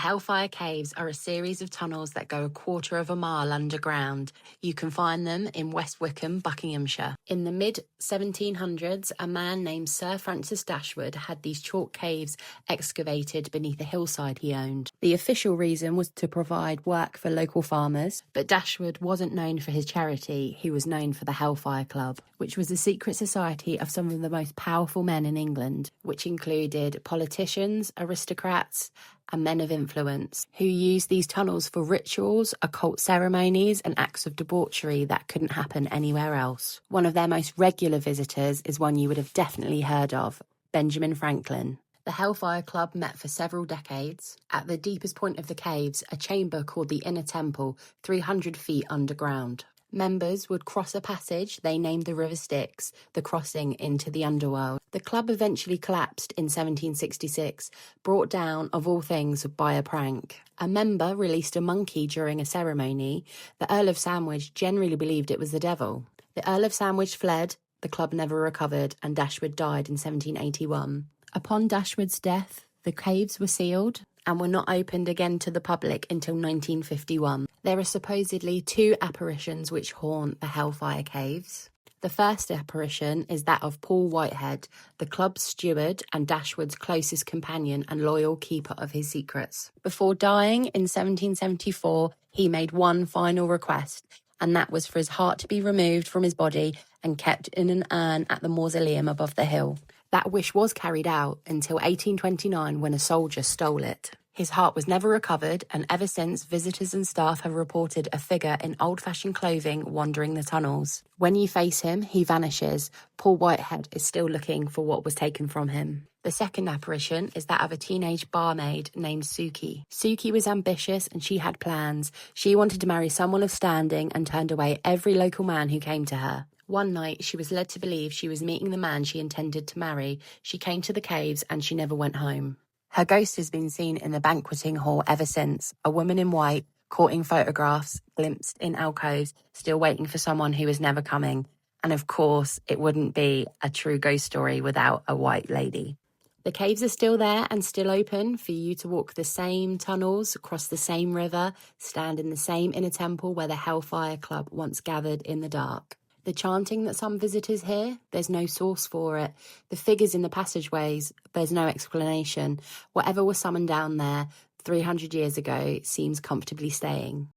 The Hellfire Caves are a series of tunnels that go 1/4 of a mile underground. You can find them in West Wickham, Buckinghamshire. In the mid-1700s, a man named Sir Francis Dashwood had these chalk caves excavated beneath a hillside he owned. The official reason was to provide work for local farmers, but Dashwood wasn't known for his charity. He was known for the Hellfire Club, which was a secret society of some of the most powerful men in England, which included politicians, aristocrats, and men of influence, who used these tunnels for rituals, occult ceremonies, and acts of debauchery that couldn't happen anywhere else. One of their most regular visitors is one you would have definitely heard of, Benjamin Franklin. The Hellfire Club met for several decades. At the deepest point of the caves, a chamber called the Inner Temple, 300 feet underground. Members would cross a passage they named the River Styx, the crossing into the underworld. The club eventually collapsed in 1766, brought down, of all things, by a prank. A member released a monkey during a ceremony. The Earl of Sandwich generally believed it was the devil. The Earl of Sandwich fled, the club never recovered, and Dashwood died in 1781. Upon Dashwood's death, the caves were sealed and were not opened again to the public until 1951. There are supposedly 2 apparitions which haunt the Hellfire Caves. The first apparition is that of Paul Whitehead, the club's steward and Dashwood's closest companion and loyal keeper of his secrets. Before dying in 1774, he made one final request, and that was for his heart to be removed from his body and kept in an urn at the mausoleum above the hill. That wish was carried out until 1829 when a soldier stole it. His heart was never recovered, and ever since, visitors and staff have reported a figure in old-fashioned clothing wandering the tunnels. When you face him, he vanishes. Paul Whitehead is still looking for what was taken from him. The second apparition is that of a teenage barmaid named Suki. Suki was ambitious and she had plans. She wanted to marry someone of standing and turned away every local man who came to her. One night, she was led to believe she was meeting the man she intended to marry. She came to the caves and she never went home. Her ghost has been seen in the banqueting hall ever since, a woman in white, courting photographs, glimpsed in alcoves, still waiting for someone who is never coming. And of course, it wouldn't be a true ghost story without a white lady. The caves are still there and still open for you to walk the same tunnels, cross the same river, stand in the same inner temple where the Hellfire Club once gathered in the dark. The chanting that some visitors hear, there's no source for it. The figures in the passageways, there's no explanation. Whatever was summoned down there 300 years ago seems comfortably staying.